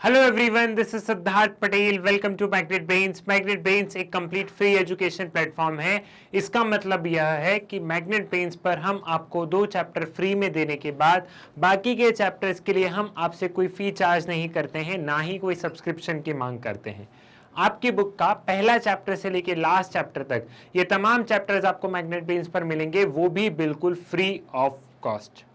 Hello everyone, this is Siddharth Patel. Welcome to Magnet Brains. Magnet Brains एक complete free education platform है। इसका मतलब यह है कि मैग्नेट ब्रेन्स पर हम आपको 2 चैप्टर फ्री में देने के बाद बाकी के चैप्टर्स के लिए हम आपसे कोई फी चार्ज नहीं करते हैं, ना ही कोई सब्सक्रिप्शन की मांग करते हैं। आपकी बुक का पहला चैप्टर से लेकर लास्ट चैप्टर तक ये तमाम चैप्टर्स आपको मैग्नेट ब्रेन्स पर मिलेंगे, वो भी बिल्कुल फ्री ऑफ कॉस्ट।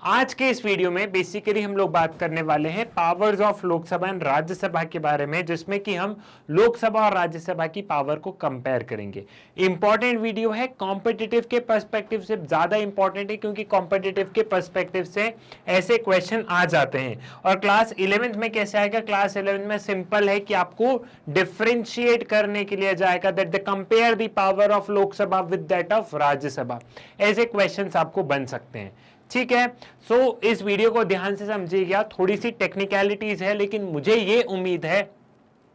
आज के इस वीडियो में बेसिकली हम लोग बात करने वाले हैं powers of Lok Sabha and Rajya Sabha के बारे में, जिसमें कि हम लोकसभा और राज्यसभा की पावर को कंपेयर करेंगे। इंपॉर्टेंट वीडियो है, कॉम्पिटिटिव के पर्सपेक्टिव से ज्यादा इंपॉर्टेंट है, क्योंकि कॉम्पिटिटिव के पर्सपेक्टिव से ऐसे क्वेश्चन आ जाते हैं। और क्लास 11th में कैसे आएगा? क्लास 11th में सिंपल है कि आपको डिफरेंशिएट करने के लिए जाएगा that the compare the power of Lok Sabha with that of Rajya Sabha. ऐसे क्वेश्चन आपको बन सकते हैं, ठीक है। सो इस वीडियो को ध्यान से समझिएगा। थोड़ी सी टेक्निकलिटीज है, लेकिन मुझे ये उम्मीद है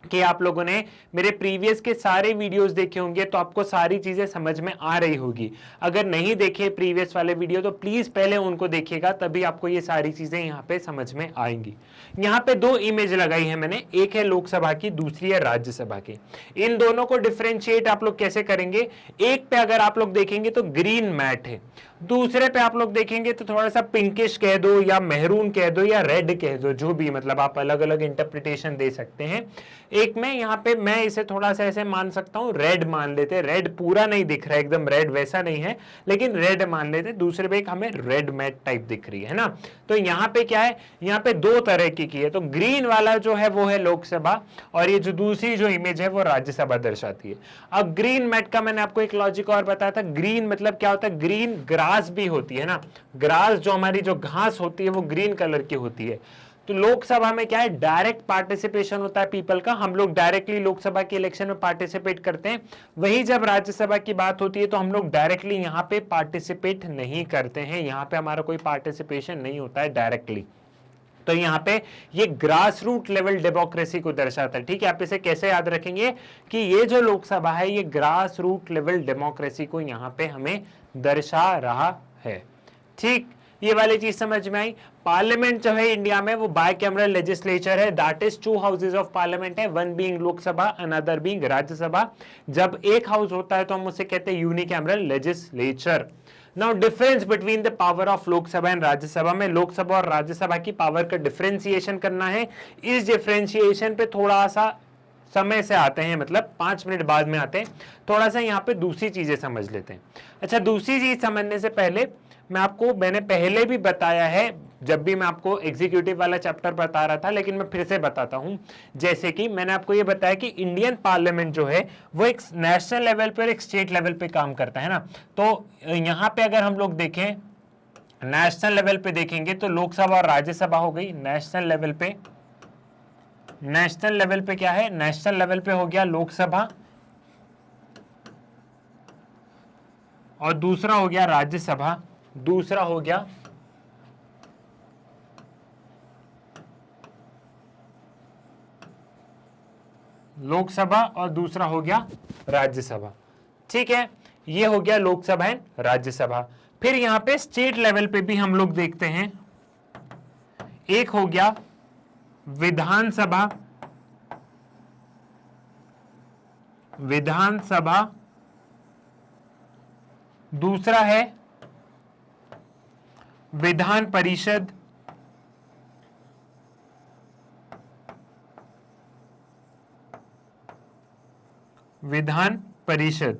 कि आप लोगों ने मेरे प्रीवियस के सारे वीडियोस देखे होंगे, तो आपको सारी चीजें समझ में आ रही होगी। अगर नहीं देखे प्रीवियस वाले वीडियो तो प्लीज पहले उनको देखिएगा, तभी आपको ये सारी चीजें यहाँ पे समझ में आएंगी। यहाँ पे 2 इमेज लगाई है मैंने, एक है लोकसभा की, दूसरी है राज्यसभा की। इन दोनों को डिफरेंशिएट आप लोग कैसे करेंगे? एक पे अगर आप लोग देखेंगे तो ग्रीन मैट है, दूसरे पे आप लोग देखेंगे तो थोड़ा सा पिंकिश कह दो या मेहरून कह दो या रेड कह दो, जो भी, मतलब आप अलग अलग इंटरप्रिटेशन दे सकते हैं। एक में यहाँ पे मैं इसे थोड़ा सा ऐसे मान सकता हूँ, रेड मान लेते। रेड पूरा नहीं दिख रहा है, एकदम रेड वैसा नहीं है, लेकिन रेड मान लेते। दूसरे पे एक हमें रेड मैट टाइप दिख रही है ना। तो यहाँ पे क्या है, यहाँ पे 2 तरह की है। तो ग्रीन वाला जो है वो है लोकसभा, और ये जो दूसरी जो इमेज है वो राज्यसभा दर्शाती है। अब ग्रीन मैट का मैंने आपको एक लॉजिक और बताया था। ग्रीन मतलब क्या होता है? ग्रीन ग्रास भी होती है ना, ग्रास जो हमारी जो घास होती है वो ग्रीन कलर की होती है। तो लोकसभा में क्या है? डायरेक्ट पार्टिसिपेशन होता है पीपल का, हम लोग डायरेक्टली लोकसभा के इलेक्शन में पार्टिसिपेट करते हैं। वही जब राज्यसभा की बात होती है तो हम लोग डायरेक्टली यहाँ पे पार्टिसिपेट नहीं करते हैं, यहाँ पे हमारा कोई पार्टिसिपेशन नहीं होता है डायरेक्टली। तो यहाँ पे ये ग्रास रूट लेवल डेमोक्रेसी को दर्शाता है, ठीक है। आप इसे कैसे याद रखेंगे कि ये जो लोकसभा है ये ग्रास रूट लेवल डेमोक्रेसी को यहाँ पे हमें दर्शा रहा है, ठीक। ये वाली चीज समझ में आई। पार्लियामेंट जो है इंडिया में वो बाय कैमरल लेजिस्लेचर है, that is 2 houses of parliament है, one being Lok Sabha, another being Rajya Sabha. जब एक हाउस होता है तो हम उसे कहते हैं unicameral legislature. Now difference between the power of Lok Sabha and Rajya Sabha में लोकसभा और राज्यसभा की पावर का डिफरेंशिएशन करना है। इस डिफरेंशिएशन पे थोड़ा सा समय से आते हैं, मतलब 5 मिनट बाद में आते हैं। थोड़ा सा यहाँ पे दूसरी चीजें समझ लेते हैं। अच्छा, दूसरी चीज समझने से पहले मैंने पहले भी बताया है, जब भी मैं आपको एग्जीक्यूटिव वाला चैप्टर बता रहा था, लेकिन मैं फिर से बताता हूं। जैसे कि मैंने आपको ये बताया कि इंडियन पार्लियामेंट जो है वो एक नेशनल लेवल पर, एक स्टेट लेवल पे काम करता है ना। तो यहां पे अगर हम लोग देखें, नेशनल लेवल पे देखेंगे तो लोकसभा और राज्यसभा हो गई नेशनल लेवल पे। नेशनल लेवल पे क्या है? नेशनल लेवल पे हो गया लोकसभा, और दूसरा हो गया राज्यसभा, दूसरा हो गया लोकसभा, और दूसरा हो गया राज्यसभा, ठीक है। ये हो गया लोकसभा एंड राज्यसभा। फिर यहां पे स्टेट लेवल पे भी हम लोग देखते हैं, एक हो गया विधानसभा, विधानसभा, दूसरा है विधान परिषद, विधान परिषद,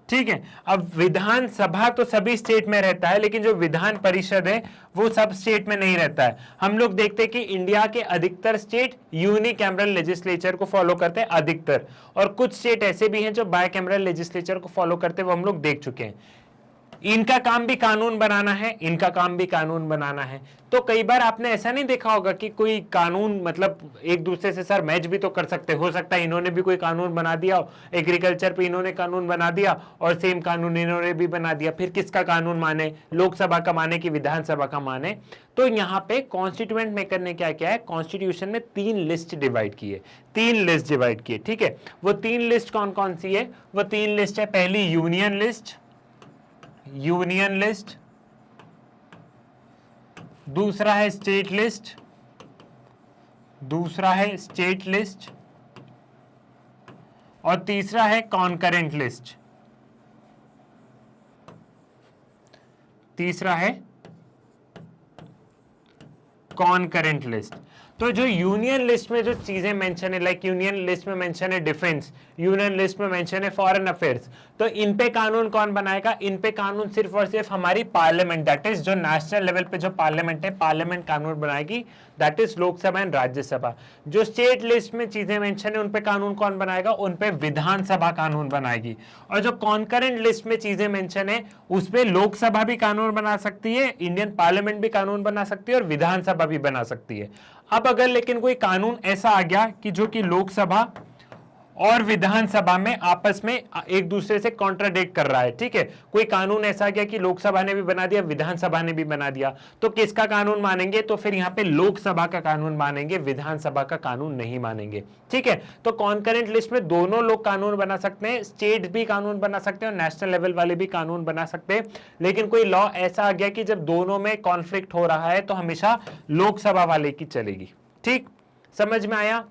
ठीक है। अब विधानसभा तो सभी स्टेट में रहता है, लेकिन जो विधान परिषद है वो सब स्टेट में नहीं रहता है। हम लोग देखते हैं कि इंडिया के अधिकतर स्टेट यूनिकैमरल लेजिस्लेचर को फॉलो करते हैं, अधिकतर, और कुछ स्टेट ऐसे भी हैं जो बायकैमरल लेजिस्लेचर को फॉलो करते हैं, वो हम लोग देख चुके हैं। इनका काम भी कानून बनाना है, इनका काम भी कानून बनाना है। तो कई बार आपने ऐसा नहीं देखा होगा कि कोई कानून, मतलब एक दूसरे से सर मैच भी तो कर सकते, हो सकता है इन्होंने भी कोई कानून बना दिया, एग्रीकल्चर पे इन्होंने कानून बना दिया और सेम कानून इन्होंने भी बना दिया। फिर किसका कानून माने? लोकसभा का माने कि विधानसभा का माने? तो यहाँ पे कॉन्स्टिट्यूएंट मेकर ने क्या किया है, कॉन्स्टिट्यूशन में 3 लिस्ट डिवाइड की है, 3 लिस्ट डिवाइड की है, ठीक है। वो 3 लिस्ट कौन कौन सी है? वो 3 लिस्ट है, पहली यूनियन लिस्ट, यूनियन लिस्ट, दूसरा है स्टेट लिस्ट, दूसरा है स्टेट लिस्ट और तीसरा है कॉन्करेंट लिस्ट। तीसरा है कॉन्करेंट लिस्ट। तो जो यूनियन लिस्ट में जो चीजें मेंशन है, लाइक यूनियन लिस्ट में मेंशन है डिफेंस, यूनियन लिस्ट में मेंशन है फॉरेन अफेयर्स, तो इन पे कानून कौन बनाएगा? इन पे कानून सिर्फ और सिर्फ हमारी पार्लियामेंट, दैट इज जो नेशनल लेवल पे जो पार्लियामेंट है, पार्लियामेंट कानून बनाएगी, that is Lok Sabha and Rajya Sabha. जो स्टेट लिस्ट में चीजें मेंशन है उन पे कानून कौन बनाएगा? उन पे विधानसभा कानून बनाएगी। और जो कॉन्करेंट लिस्ट में चीजें मेंशन है उस पे लोकसभा भी कानून बना सकती है, इंडियन पार्लियामेंट भी कानून बना सकती है और विधानसभा भी बना सकती है। अब अगर लेकिन कोई कानून ऐसा आ गया कि जो कि लोकसभा और विधानसभा में आपस में एक दूसरे से कॉन्ट्राडिक्ट कर रहा है, ठीक है, कोई कानून ऐसा आ गया कि लोकसभा ने भी बना दिया, विधानसभा ने भी बना दिया, तो किसका कानून मानेंगे? तो फिर यहाँ पे लोकसभा का कानून मानेंगे, विधानसभा का कानून नहीं मानेंगे, ठीक है। तो कॉन्करेंट लिस्ट में दोनों लोग कानून बना सकते हैं, स्टेट भी कानून बना सकते हैं और नेशनल लेवल वाले भी कानून बना सकते हैं। लेकिन कोई लॉ ऐसा आ गया कि जब दोनों में कॉन्फ्लिक्ट हो रहा है तो हमेशा लोकसभा वाले की चलेगी। ठीक, समझ में आया?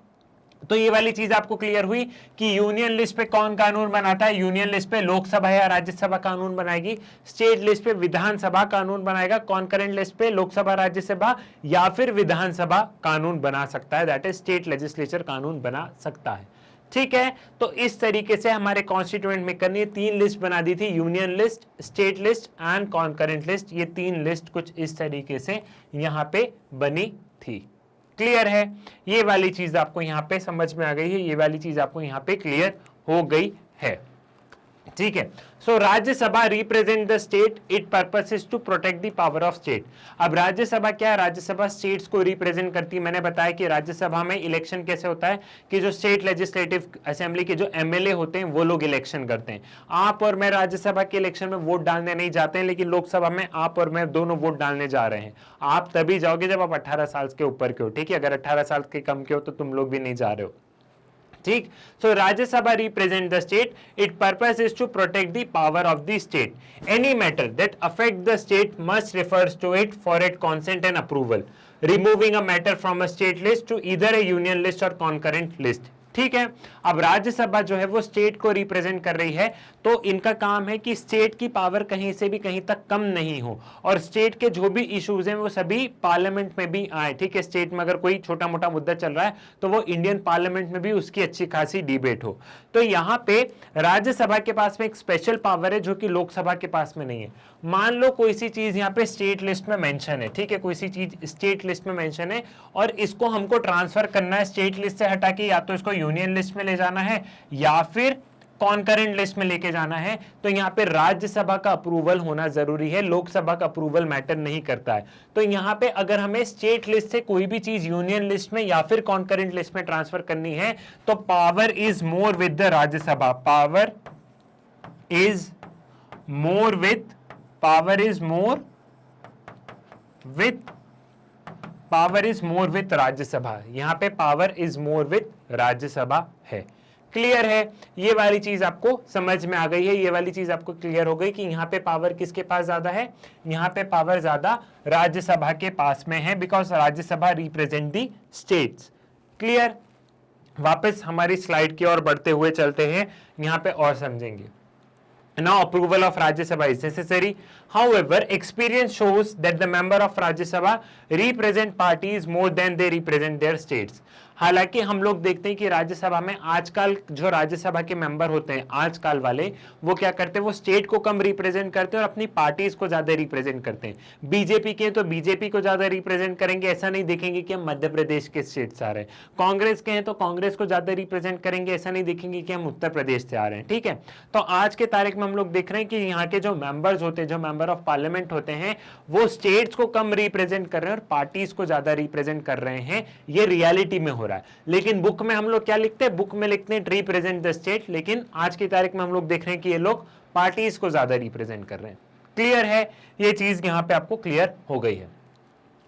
तो ये वाली चीज आपको क्लियर हुई कि यूनियन लिस्ट पे कौन कानून बनाता है? यूनियन लिस्ट पे लोकसभा या राज्यसभा कानून बनाएगी, स्टेट लिस्ट पे विधानसभा कानून बनाएगा, कॉन्करेंट लिस्ट पे लोकसभा राज्यसभा या फिर विधानसभा कानून बना सकता है, दैट इज स्टेट लेजिस्लेचर कानून बना सकता है। ठीक है, तो इस तरीके से हमारे कॉन्स्टिट्यूएंट में करनी 3 लिस्ट बना दी थी, union list, state list and concurrent list. ये 3 लिस्ट कुछ इस तरीके से यहां पे बनी थी। क्लियर है? ये वाली चीज आपको यहां पे समझ में आ गई है, ये वाली चीज आपको यहां पे क्लियर हो गई है। ठीक है, so Rajya Sabha represent the state, it purpose is to protect the power of state. अब राज्यसभा क्या है? राज्यसभा स्टेट्स को रिप्रेजेंट करती है। मैंने बताया कि राज्यसभा में इलेक्शन कैसे होता है कि जो स्टेट लेजिस्लेटिव असेंबली के जो एमएलए होते हैं वो लोग इलेक्शन करते हैं। आप और मैं राज्यसभा के इलेक्शन में वोट डालने नहीं जाते हैं, लेकिन लोकसभा में आप और मैं दोनों वोट डालने जा रहे हैं। आप तभी जाओगे जब आप 18 साल के ऊपर के हो, ठीक है। अगर 18 साल के कम के हो तो तुम लोग भी नहीं जा रहे हो, ठीक। So Rajya Sabha represent the state, it purpose is to protect the power of the state. Any matter that affect the state must refers to it for it consent and approval, removing a matter from a state list to either a union list और concurrent list. ठीक है, अब राज्यसभा जो है वो state को represent कर रही है, तो इनका काम है कि स्टेट की पावर कहीं से भी कहीं तक कम नहीं हो और स्टेट के जो भी इश्यूज हैं वो सभी पार्लियामेंट में भी आए। ठीक है, स्टेट में अगर कोई छोटा मोटा मुद्दा चल रहा है तो वो इंडियन पार्लियामेंट में भी उसकी अच्छी खासी डिबेट हो। तो यहाँ पे राज्यसभा के पास में एक स्पेशल पावर है जो कि लोकसभा के पास में नहीं है। मान लो कोई सी चीज यहाँ पे स्टेट लिस्ट में मेंशन है, ठीक है, कोई सी चीज स्टेट लिस्ट में मेंशन है और इसको हमको ट्रांसफर करना है स्टेट लिस्ट से हटा के, या तो इसको यूनियन लिस्ट में ले जाना है या फिर कॉन्करेंट लिस्ट में लेके जाना है, तो यहाँ पे राज्यसभा का अप्रूवल होना जरूरी है, लोकसभा का अप्रूवल मैटर नहीं करता है। तो यहाँ पे अगर हमें स्टेट लिस्ट से कोई भी चीज यूनियन लिस्ट में या फिर कॉन्करेंट लिस्ट में ट्रांसफर करनी है तो power is more with the Rajya Sabha, power is more with Rajya Sabha. यहां पे power is more with Rajya Sabha है। क्लियर है? ये वाली चीज आपको समझ में आ गई है, ये वाली चीज आपको क्लियर हो गई कि यहाँ पे पावर किसके पास ज्यादा है? यहाँ पे पावर ज्यादा राज्यसभा के पास में है, because Rajya Sabha represent the states. Clear? वापस हमारी स्लाइड की ओर बढ़ते हुए चलते हैं, यहाँ पे और समझेंगे। Now approval of Rajya Sabha is necessary. However, experience shows that the member of Rajya Sabha represent parties more than they represent their states. हालांकि हम लोग देखते हैं कि राज्यसभा में आजकल जो राज्यसभा के मेंबर होते हैं आजकल वाले, वो क्या करते हैं? वो स्टेट को कम रिप्रेजेंट करते हैं और अपनी पार्टीज को ज्यादा रिप्रेजेंट करते हैं। बीजेपी के तो बीजेपी को ज्यादा रिप्रेजेंट करेंगे, ऐसा नहीं देखेंगे कि हम मध्य प्रदेश के स्टेट से आ रहे हैं। कांग्रेस के हैं तो कांग्रेस को ज्यादा रिप्रेजेंट करेंगे, ऐसा नहीं देखेंगे कि हम उत्तर प्रदेश से आ रहे हैं। ठीक है, तो आज के तारीख में हम लोग देख रहे हैं कि यहाँ के जो मेंबर्स होते हैं, जो मेंबर ऑफ पार्लियामेंट होते हैं, वो स्टेट्स को कम रिप्रेजेंट कर रहे हैं और पार्टीज को ज्यादा रिप्रेजेंट कर रहे हैं। ये रियलिटी में हो रहा है। लेकिन बुक में हम लोग क्या लिखते हैं? बुक में लिखते हैं रिप्रेजेंट द स्टेट, लेकिन आज की तारीख में हम लोग देख रहे हैं कि ये लोग पार्टीज को ज्यादा रिप्रेजेंट कर रहे हैं। क्लियर है? ये चीज यहां पे आपको क्लियर हो गई है।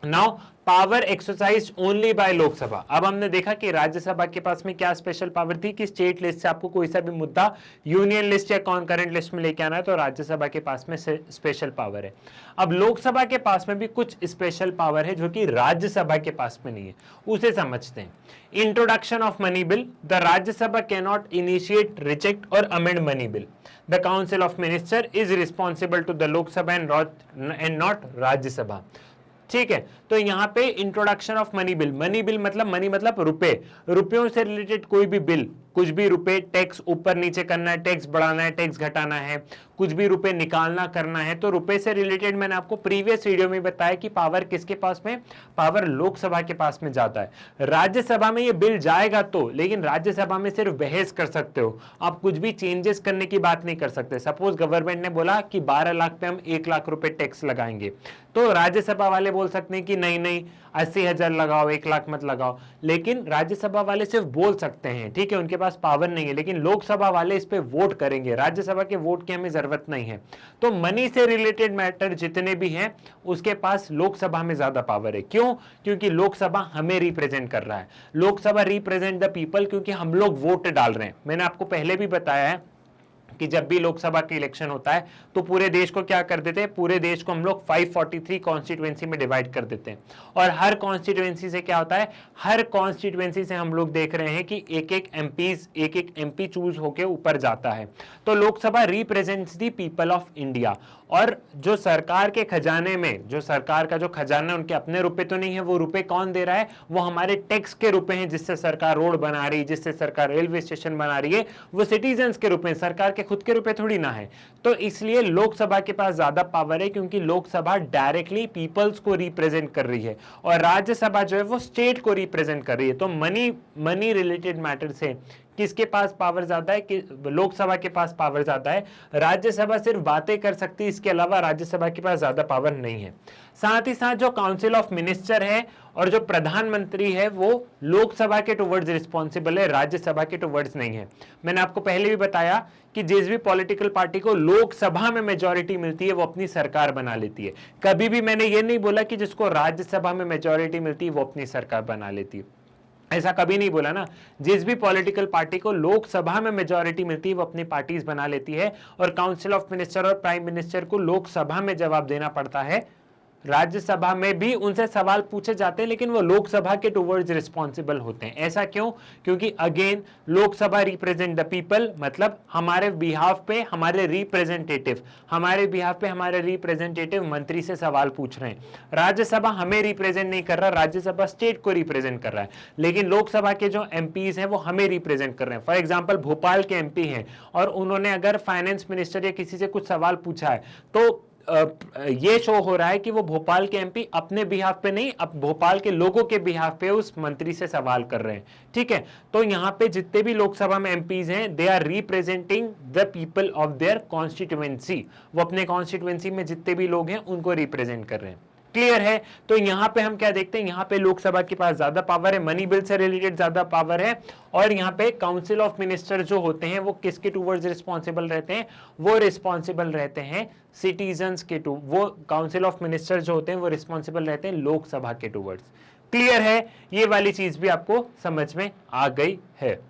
Now power exercise only by Lok Sabha. अब हमने देखा कि राज्यसभा के पास में क्या स्पेशल पावर थी कि स्टेट लिस्ट से आपको कोई सा भी मुद्दा यूनियन लिस्ट या कॉन्करेंट लिस्ट में लेके आना है तो राज्यसभा के पास में स्पेशल पावर है। अब लोकसभा के पास में भी कुछ स्पेशल पावर है जो कि राज्यसभा के पास में नहीं है, उसे समझते हैं। Introduction of money bill, the Rajya Sabha can not initiate, reject और amend money bill. The council of minister is responsible to the Lok Sabha and not Rajya Sabha. ठीक है, तो यहां पे introduction of money bill, money bill मतलब मनी मतलब रुपए, रुपयों से रिलेटेड कोई भी बिल, कुछ भी रुपए, टैक्स ऊपर नीचे करना है, टैक्स बढ़ाना है, टैक्स घटाना है, कुछ भी रुपए निकालना करना है, तो रुपए से रिलेटेड मैंने आपको प्रीवियस वीडियो में बताया कि पावर किसके पास में, पावर लोकसभा के पास में जाता है। राज्यसभा में ये बिल जाएगा तो, लेकिन राज्यसभा में सिर्फ बहस कर सकते हो, आप कुछ भी चेंजेस करने की बात नहीं कर सकते। सपोज गवर्नमेंट ने बोला कि 12 लाख पे हम 1 लाख रुपए टैक्स लगाएंगे, तो राज्यसभा वाले बोल सकते हैं कि नहीं नहीं 80,000 लगाओ, 1 लाख मत लगाओ, लेकिन राज्यसभा वाले सिर्फ बोल सकते हैं, ठीक है, उनके पास पावर नहीं है, लेकिन लोकसभा वाले इस पे वोट करेंगे। राज्यसभा के वोट की हमें जरूरत नहीं है। तो मनी से रिलेटेड मैटर जितने भी हैं उसके पास लोकसभा में ज्यादा पावर है। क्यों? क्योंकि लोकसभा हमें रिप्रेजेंट कर रहा है, लोकसभा रिप्रेजेंट द पीपल, क्योंकि हम लोग वोट डाल रहे हैं। मैंने आपको पहले भी बताया है कि जब भी लोकसभा का इलेक्शन होता है तो पूरे देश को क्या कर देते हैं, पूरे देश को हम लोग 543 कॉन्स्टिट्यूएंसी में डिवाइड कर देते हैं, और हर कॉन्स्टिट्यूएंसी से क्या होता है, हर कॉन्स्टिट्यूएंसी से हम लोग देख रहे हैं कि एक एक एमपी चूज होके ऊपर जाता है। तो Lok Sabha represents the people of India, और जो सरकार के खजाने में, जो सरकार का जो खजाना है, उनके अपने रुपए तो नहीं है, वो रुपए कौन दे रहा है, वो हमारे टैक्स के रुपए हैं, जिससे सरकार रोड बना रही है, जिससे सरकार रेलवे स्टेशन बना रही है, वो सिटीजन्स के रुपए हैं, सरकार के खुद के रुपए थोड़ी ना है। तो इसलिए लोकसभा के पास ज्यादा पावर है, क्योंकि लोकसभा डायरेक्टली पीपल्स को रिप्रेजेंट कर रही है, और राज्यसभा जो है वो स्टेट को रिप्रेजेंट कर रही है। तो मनी रिलेटेड मैटर से किसके पास पावर ज्यादा है, कि लोकसभा के पास पावर ज्यादा है। राज्यसभा सिर्फ बातें कर सकती है, इसके अलावा राज्यसभा के पास ज्यादा पावर नहीं है। साथ ही साथ जो काउंसिल ऑफ मिनिस्टर है और जो प्रधानमंत्री है वो लोकसभा के टुवर्ड्स रिस्पॉन्सिबल है, राज्यसभा के टुवर्ड्स नहीं है। मैंने आपको पहले भी बताया कि जिस भी पॉलिटिकल पार्टी को लोकसभा में मेजॉरिटी मिलती है वो अपनी सरकार बना लेती है। कभी भी मैंने ये नहीं बोला कि जिसको राज्यसभा में मेजॉरिटी मिलती है वो अपनी सरकार बना लेती है, ऐसा कभी नहीं बोला ना। जिस भी पॉलिटिकल पार्टी को लोकसभा में मेजॉरिटी मिलती है वो अपनी पार्टीज बना लेती है, और काउंसिल ऑफ मिनिस्टर और प्राइम मिनिस्टर को लोकसभा में जवाब देना पड़ता है। राज्यसभा में भी उनसे सवाल पूछे जाते हैं, लेकिन वो लोकसभा के टुवर्ड्स रिस्पॉन्सिबल होते हैं। ऐसा क्यों? क्योंकि again Lok Sabha represent the people, मतलब हमारे बिहाफ पे हमारे रिप्रेजेंटेटिव मंत्री से सवाल पूछ रहे हैं। राज्यसभा हमें रिप्रेजेंट नहीं कर रहा, राज्यसभा स्टेट को रिप्रेजेंट कर रहा है, लेकिन लोकसभा के जो एमपीज हैं वो हमें रिप्रेजेंट कर रहे हैं। फॉर एग्जाम्पल भोपाल के एमपी हैं और उन्होंने अगर फाइनेंस मिनिस्टर या किसी से कुछ सवाल पूछा है तो ये शो हो रहा है कि वो भोपाल के एमपी अपने बिहाफ पे नहीं, अब भोपाल के लोगों के बिहाफ पे उस मंत्री से सवाल कर रहे हैं। ठीक है, तो यहां पे जितने भी लोकसभा में एमपीज हैं they are representing the people of their constituency, वो अपने कॉन्स्टिट्यूएंसी में जितने भी लोग हैं उनको रिप्रेजेंट कर रहे हैं। क्लियर है? तो यहां पे हम क्या देखते हैं, यहां पे लोकसभा के पास ज्यादा पावर है, मनी बिल से रिलेटेड ज्यादा पावर है, और यहां पे काउंसिल ऑफ मिनिस्टर जो होते हैं वो किसके टुवर्ड्स रिस्पॉन्सिबल रहते हैं, वो रिस्पॉन्सिबल रहते हैं सिटीजन्स के टू, वो काउंसिल ऑफ मिनिस्टर जो होते हैं वो रिस्पॉन्सिबल रहते हैं लोकसभा के टुवर्ड्स। क्लियर है? ये वाली चीज भी आपको समझ में आ गई है।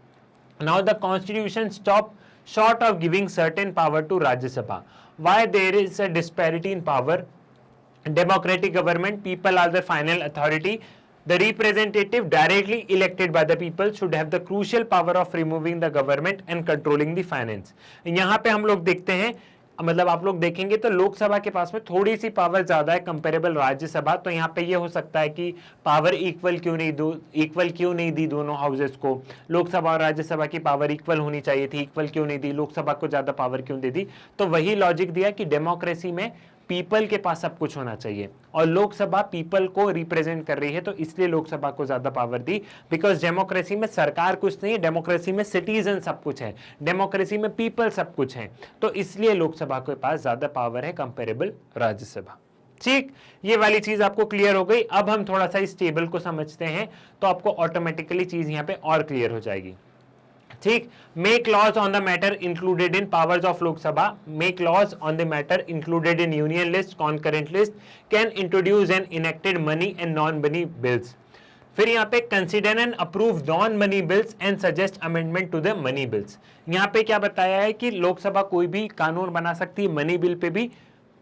Now the constitution stop short of giving certain power to Rajya Sabha. Why there is a disparity in power? Democratic government, people are the final authority. The representative directly elected by the people should have the crucial power of removing the government and controlling the finance. यहाँ पे हम लोग देखते हैं, मतलब आप लोग देखेंगे तो लोकसभा के पास में थोड़ी सी पावर ज्यादा है कंपेरेबल राज्यसभा। तो यहाँ पे ये हो सकता है कि पावर इक्वल क्यों नहीं दी दोनों हाउसेस को, लोकसभा और राज्यसभा की पावर इक्वल होनी चाहिए थी, इक्वल क्यों नहीं दी, लोकसभा को ज्यादा पावर क्यों दे दी। तो वही लॉजिक दिया कि डेमोक्रेसी में पीपल के पास सब कुछ होना चाहिए, और लोकसभा पीपल को रिप्रेजेंट कर रही है, तो इसलिए लोकसभा को ज्यादा पावर दी। बिकॉज डेमोक्रेसी में सरकार कुछ नहीं है, डेमोक्रेसी में सिटीजन सब कुछ है, डेमोक्रेसी में पीपल सब कुछ है, तो इसलिए लोकसभा के पास ज्यादा पावर है कंपेरेबल राज्यसभा। ठीक, ये वाली चीज आपको क्लियर हो गई। अब हम थोड़ा सा इस टेबल को समझते हैं तो आपको ऑटोमेटिकली चीज यहाँ पे और क्लियर हो जाएगी। ठीक, make laws on the matter included in powers of Lok Sabha, make laws on the matter included in union list, concurrent list, can introduce and enacted money and non money bills. फिर यहाँ पे consider and approve non money bills and suggest amendment to the money bills. यहाँ पे क्या बताया है कि लोकसभा कोई भी कानून बना सकती है मनी बिल पे भी,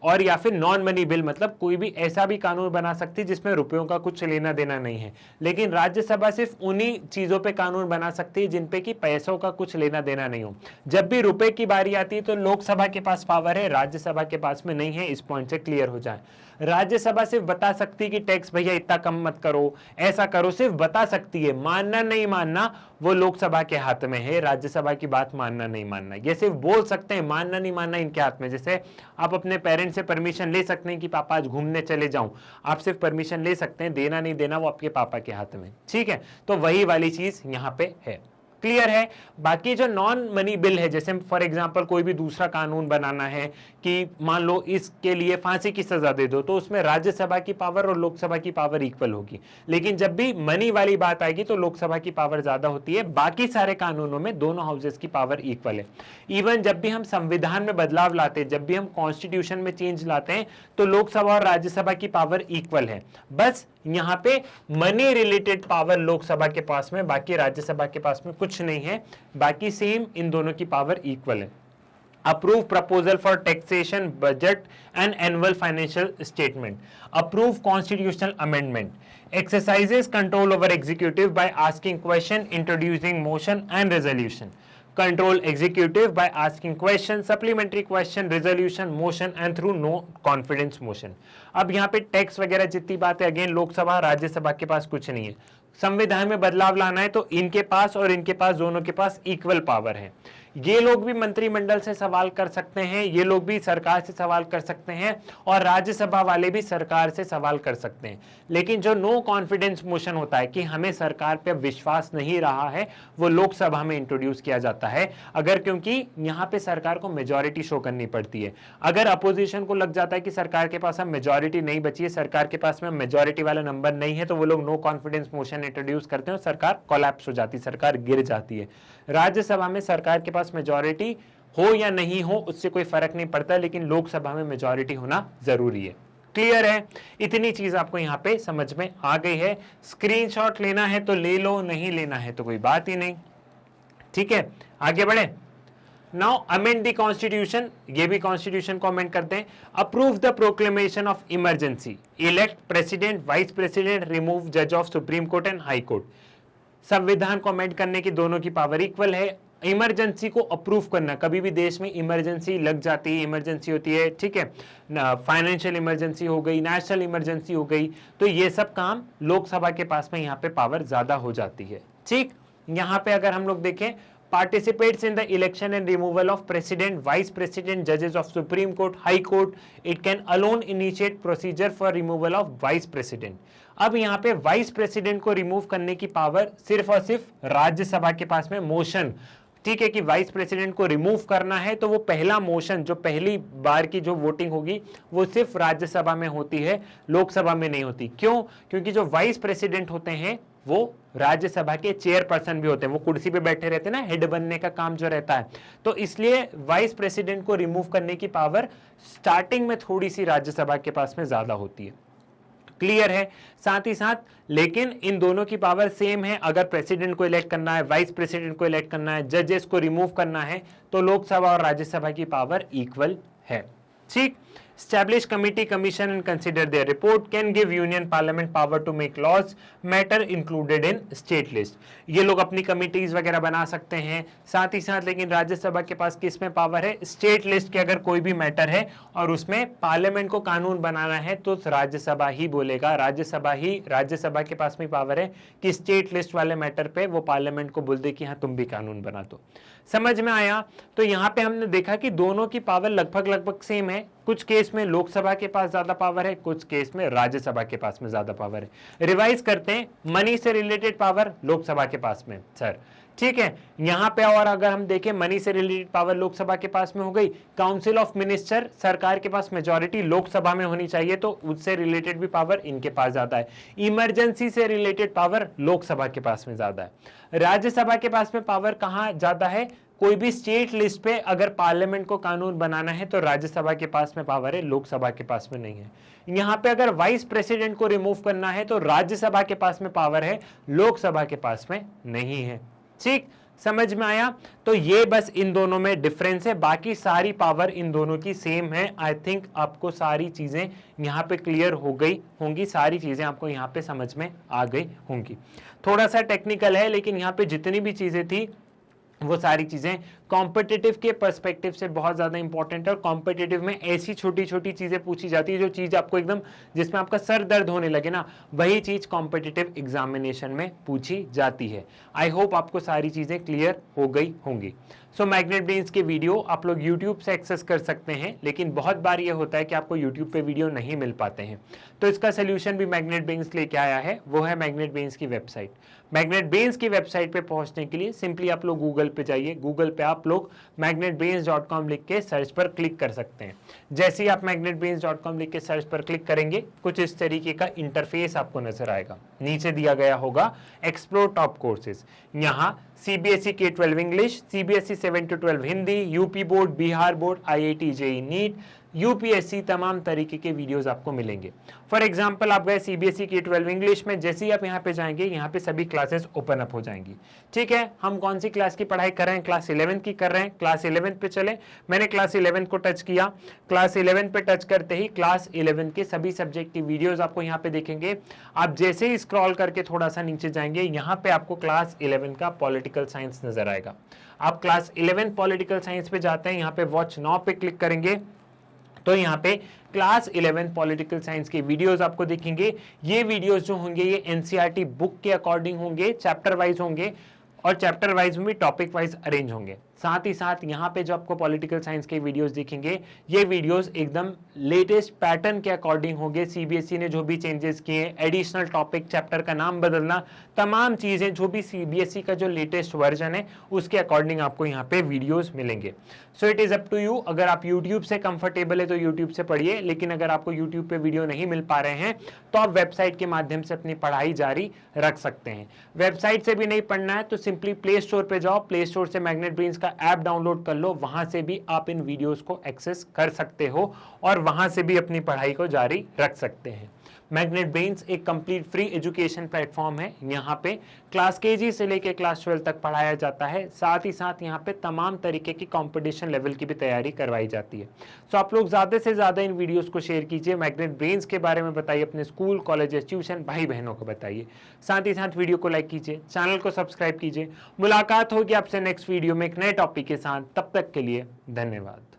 और या फिर नॉन मनी बिल मतलब कोई भी ऐसा भी कानून बना सकती है जिसमें रुपयों का कुछ लेना देना नहीं है। लेकिन राज्यसभा सिर्फ उन्हीं चीजों पे कानून बना सकती है जिन पे कि पैसों का कुछ लेना देना नहीं हो। जब भी रुपए की बारी आती है तो लोकसभा के पास पावर है, राज्यसभा के पास में नहीं है। इस पॉइंट से क्लियर हो जाए। राज्यसभा सिर्फ बता सकती है कि टैक्स भैया इतना कम मत करो, ऐसा करो, सिर्फ बता सकती है। मानना नहीं मानना वो लोकसभा के हाथ में है, राज्यसभा की बात मानना नहीं मानना ये सिर्फ बोल सकते हैं, मानना नहीं मानना इनके हाथ में। जैसे आप अपने पेरेंट्स से परमिशन ले सकते हैं कि पापा आज घूमने चले जाऊं, आप सिर्फ परमिशन ले सकते हैं, देना नहीं देना वो आपके पापा के हाथ में। ठीक है, तो वही वाली चीज यहाँ पे है। क्लियर है। बाकी जो नॉन मनी बिल है, जैसे फॉर एग्जांपल कोई भी दूसरा कानून बनाना है कि मान लो इसके लिए फांसी की सजा दे दो, तो उसमें राज्यसभा की पावर और लोकसभा की पावर इक्वल होगी। लेकिन जब भी मनी वाली बात आएगी तो लोकसभा की पावर ज्यादा होती है। बाकी सारे कानूनों में दोनों हाउसेस की पावर इक्वल है। इवन जब भी हम संविधान में बदलाव लाते हैं, जब भी हम कॉन्स्टिट्यूशन में चेंज लाते हैं, तो लोकसभा और राज्यसभा की पावर इक्वल है। बस यहाँ पे मनी रिलेटेड पावर लोकसभा के पास में, बाकी राज्यसभा के पास में कुछ नहीं है। बाकी सेम, इन दोनों की पावर इक्वल है। Approve proposal for taxation, budget and annual financial statement, approve constitutional amendment, exercises control over executive by asking question, introducing motion and resolution, control executive by asking question, supplementary question, resolution, motion and through no confidence motion। अब यहाँ पे tax वगैरह जितनी बातें again Lok Sabha Rajya Sabha के पास कुछ नहीं है। संविधान में बदलाव लाना है तो इनके पास और इनके पास, दोनों के पास इक्वल पावर है। ये लोग भी मंत्रिमंडल से सवाल कर सकते हैं, ये लोग भी सरकार से सवाल कर सकते हैं, और राज्यसभा वाले भी सरकार से सवाल कर सकते हैं। लेकिन जो नो कॉन्फिडेंस मोशन होता है कि हमें सरकार पे विश्वास नहीं रहा है, वो लोकसभा में इंट्रोड्यूस किया जाता है। अगर, क्योंकि यहाँ पे सरकार को मेजोरिटी शो करनी पड़ती है। अगर अपोजिशन को लग जाता है कि सरकार के पास अब मेजोरिटी नहीं बची है, सरकार के पास में मेजोरिटी वाला नंबर नहीं है, तो वो लोग नो कॉन्फिडेंस मोशन इंट्रोड्यूस करते हैं और सरकार कोलैप्स हो जाती है, सरकार गिर जाती है। राज्यसभा में सरकार के पास मेजॉरिटी हो या नहीं हो उससे कोई फर्क नहीं पड़ता, लेकिन लोकसभा में मेजॉरिटी होना जरूरी है। क्लियर है। इतनी चीज आपको यहाँ पे समझ में आ गई है। स्क्रीनशॉट लेना है तो ले लो, नहीं लेना है तो कोई बात ही नहीं। ठीक है, आगे बढ़े। नाउ अमेंड द कॉन्स्टिट्यूशन, ये भी कॉन्स्टिट्यूशन को अमेंड करते हैं। Approve the proclamation of emergency, elect president, vice president, remove जज of supreme court and high court. संविधान को अमेंड करने की दोनों की पावर इक्वल है। इमरजेंसी को अप्रूव करना, कभी भी देश में इमरजेंसी लग जाती है, इमरजेंसी होती है, ठीक है, फाइनेंशियल इमरजेंसी हो गई, नेशनल इमरजेंसी हो गई, तो ये सब काम लोकसभा के पास में यहाँ पे पावर ज्यादा हो जाती है। ठीक, यहाँ पे अगर हम लोग देखें, participates in the election and removal of president, vice president, judges of supreme court, high court, it can alone initiate procedure for removal of vice president। अब यहाँ पे वाइस प्रेसिडेंट को रिमूव करने की पावर सिर्फ और सिर्फ राज्यसभा के पास में मोशन, ठीक है, कि वाइस प्रेसिडेंट को रिमूव करना है, तो वो पहला मोशन, जो पहली बार की जो वोटिंग होगी वो सिर्फ राज्यसभा में होती है, लोकसभा में नहीं होती। क्यों? क्योंकि जो वाइस प्रेसिडेंट होते हैं वो राज्यसभा के चेयरपर्सन भी होते हैं, वो कुर्सी पे बैठे रहते हैं ना, हेड बनने का काम जो रहता है, तो इसलिए वाइस प्रेसिडेंट को रिमूव करने की पावर स्टार्टिंग में थोड़ी सी राज्यसभा के पास में ज्यादा होती है। क्लियर है। साथ ही साथ लेकिन इन दोनों की पावर सेम है। अगर प्रेसिडेंट को इलेक्ट करना है, वाइस प्रेसिडेंट को इलेक्ट करना है, जजेस को रिमूव करना है, तो लोकसभा और राज्यसभा की पावर इक्वल है। ठीक। Establish committee, commission and consider their report, can give union parliament power to make laws, matter included in state list। ये लोग अपनी कमिटीज वगैरह बना सकते हैं। साथ ही साथ लेकिन राज्यसभा के पास किस में पावर है? स्टेट लिस्ट के अगर कोई भी मैटर है और उसमें पार्लियामेंट को कानून बनाना है तो राज्यसभा ही बोलेगा, राज्यसभा के पास में पावर है कि स्टेट लिस्ट वाले मैटर पे वो पार्लियामेंट को बोल दे कि हाँ तुम भी कानून बना दो। समझ में आया? तो यहाँ पे हमने देखा कि दोनों की पावर लगभग सेम है। कुछ केस में लोकसभा के पास ज्यादा पावर है, कुछ केस में राज्यसभा के पास में ज्यादा पावर है। रिवाइज करते हैं, मनी से रिलेटेड पावर लोकसभा के पास में सर, ठीक है। यहां पे और अगर हम देखें मनी से रिलेटेड पावर लोकसभा के पास में हो गई, काउंसिल ऑफ मिनिस्टर सरकार के पास मेजॉरिटी लोकसभा में होनी चाहिए तो उससे रिलेटेड भी पावर इनके पास ज्यादा है। इमरजेंसी से रिलेटेड पावर लोकसभा के पास में ज्यादा है। राज्यसभा के पास में पावर कहां ज्यादा है, कोई भी स्टेट लिस्ट पे अगर पार्लियामेंट को कानून बनाना है तो राज्यसभा के पास में पावर है, लोकसभा के पास में नहीं है। यहां पे अगर वाइस प्रेसिडेंट को रिमूव करना है तो राज्यसभा के पास में पावर है, लोकसभा के पास में नहीं है। ठीक, समझ में आया? तो ये बस इन दोनों में डिफरेंस है, बाकी सारी पावर इन दोनों की सेम है। आई थिंक आपको सारी चीजें यहाँ पे क्लियर हो गई होंगी, सारी चीजें आपको यहाँ पे समझ में आ गई होंगी। थोड़ा सा टेक्निकल है लेकिन यहाँ पे जितनी भी चीजें थी वो सारी चीजें कॉम्पिटिटिव के पर्सपेक्टिव से बहुत ज्यादा इंपॉर्टेंट है। और कॉम्पिटिटिव में ऐसी छोटी छोटी चीजें पूछी जाती है जो चीज आपको एकदम जिसमें आपका सर दर्द होने लगे ना, वही चीज कॉम्पिटिटिव एग्जामिनेशन में पूछी जाती है। आई होप आपको सारी चीजें क्लियर हो गई होंगी। सो मैग्नेट ब्रेन्स के वीडियो आप लोग यूट्यूब से एक्सेस कर सकते हैं, लेकिन बहुत बार ये होता है कि आपको यूट्यूब पे वीडियो नहीं मिल पाते हैं, तो इसका सोल्यूशन भी मैग्नेट ब्रेन्स लेके आया है, वो है मैग्नेट ब्रेन्स की वेबसाइट। मैग्नेट ब्रेन्स की वेबसाइट पे पहुंचने के लिए सिंपली आप लोग गूगल पे जाइए, गूगल पे आप लोग magnetbrains.com लिख के सर्च पर क्लिक कर सकते हैं। जैसे ही आप magnetbrains.com लिख के सर्च पर क्लिक करेंगे कुछ इस तरीके का इंटरफेस आपको नजर आएगा। नीचे दिया गया होगा एक्सप्लोर टॉप कोर्सेज, यहाँ CBSE K-12 English, CBSE 7 to 12 Hindi, UP board, Bihar board, IIT JEE NEET, UPSC तमाम तरीके के वीडियोस आपको मिलेंगे। फॉर एग्जांपल आप गए CBSE K-12 इंग्लिश में, जैसे ही आप यहाँ पे जाएंगे यहाँ पे सभी क्लासेस ओपन अप हो जाएंगी। ठीक है, हम कौन सी क्लास की पढ़ाई कर रहे हैं, क्लास 11 की कर रहे हैं। क्लास 11 पे चले, मैंने क्लास 11 को टच किया। क्लास 11 पे टच करते ही क्लास 11 के सभी सब्जेक्ट की वीडियोज आपको यहाँ पे देखेंगे। आप जैसे ही स्क्रॉल करके थोड़ा सा नीचे जाएंगे, यहाँ पे आपको क्लास 11 का पॉलिटिकल साइंस नजर आएगा। आप क्लास 11 पॉलिटिकल साइंस पे जाते हैं, यहाँ पे वॉच नाउ पे क्लिक करेंगे तो यहाँ पे क्लास 11 पॉलिटिकल साइंस के वीडियोस आपको दिखेंगे। ये वीडियोस जो होंगे ये एनसीईआरटी बुक के अकॉर्डिंग होंगे, चैप्टर वाइज होंगे और चैप्टर वाइज में भी टॉपिक वाइज अरेंज होंगे। साथ ही साथ यहाँ पे जो आपको पॉलिटिकल साइंस के वीडियोस दिखेंगे, ये वीडियोस एकदम लेटेस्ट पैटर्न के अकॉर्डिंग होंगे। सीबीएसई ने जो भी चेंजेस किए, एडिशनल टॉपिक, चैप्टर का नाम बदलना, तमाम चीजें जो भी सीबीएसई का जो लेटेस्ट वर्जन है उसके अकॉर्डिंग आपको यहाँ पे वीडियोस मिलेंगे। So it is up to you, अगर आप यूट्यूब से कंफर्टेबल है तो यूट्यूब से पढ़िए, लेकिन अगर आपको यूट्यूब पे वीडियो नहीं मिल पा रहे हैं तो आप वेबसाइट के माध्यम से अपनी पढ़ाई जारी रख सकते हैं। वेबसाइट से भी नहीं पढ़ना है तो सिंपली प्ले स्टोर पे जाओ, प्ले स्टोर से मैग्नेट ब्रेन्स का ऐप डाउनलोड कर लो, वहां से भी आप इन वीडियोस को एक्सेस कर सकते हो और वहां से भी अपनी पढ़ाई को जारी रख सकते हैं। मैग्नेट ब्रेन्स एक कंप्लीट फ्री एजुकेशन प्लेटफॉर्म है। यहाँ पे क्लास केजी से लेके क्लास 12 तक पढ़ाया जाता है, साथ ही साथ यहाँ पे तमाम तरीके की कंपटीशन लेवल की भी तैयारी करवाई जाती है। सो आप लोग ज़्यादा से ज़्यादा इन वीडियोस को शेयर कीजिए, मैग्नेट ब्रेन्स के बारे में बताइए, अपने स्कूल, कॉलेज, ट्यूशन भाई बहनों को बताइए। साथ ही साथ वीडियो को लाइक कीजिए, चैनल को सब्सक्राइब कीजिए। मुलाकात होगी आपसे नेक्स्ट वीडियो में एक नए टॉपिक के साथ, तब तक के लिए धन्यवाद।